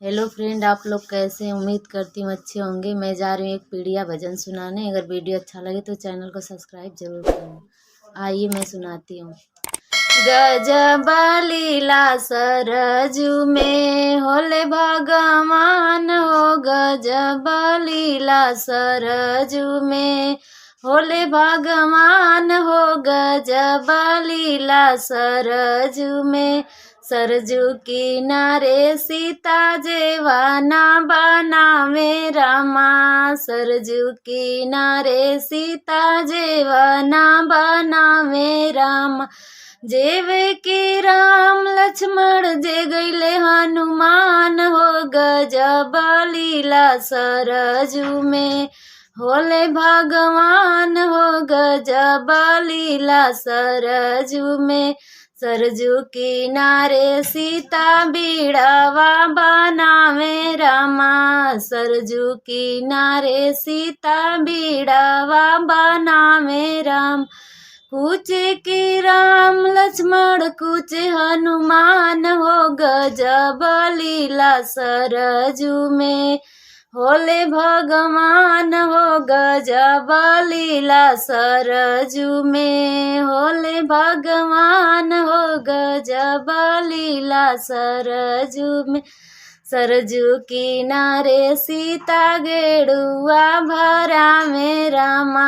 Hello friend, आप लोग कैसे हैं? उम्मीद करती हूँ अच्छे होंगे। मैं जा रही हूँ एक पीड़िया भजन सुनाने। अगर वीडियो अच्छा लगे तो चैनल को सब्सक्राइब जरूर करना। आइए मैं सुनाती हूँ। गजब लीला सरजू में होले भगवान हो, गजब लीला सरजू में होले भगवान हो, गजब लीला सरजू में। सरजू किनारे सीता जेवाना बनावे रामा, सरजू किनारे सीता जेवाना बनावे रामा। जेवे के राम लक्ष्मण जे गईले हनुमान हो, गजब लीला सरजू में होले भगवान हो, गजब लीला सरजू में। सरजू किनारे सीता बीड़ावा बनावे रामा, सरजू किनारे सीता बीड़ावा बनावे राम। कूचे की राम लक्ष्मण कूचे हनुमान हो, गजब लीला सरजू में होले भगवान हो, गजब लीला सरजू में होले भगवान हो, गजब लीला सरजू में। सरजू किनारे सीता गेड़ुआ भरा में रामा,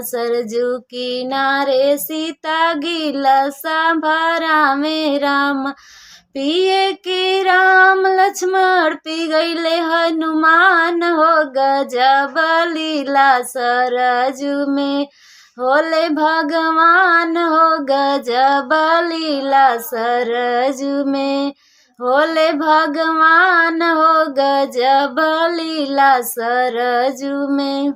सरजू किनारे सीता गिलसा भरा में रामा। पिए के राम लक्ष्मण पी गईले हनुमान हो, गजब लीला सरजू में होले भगवान हो, गजब लीला सरजू में होले भगवान हो, गजब लीला सरजू में।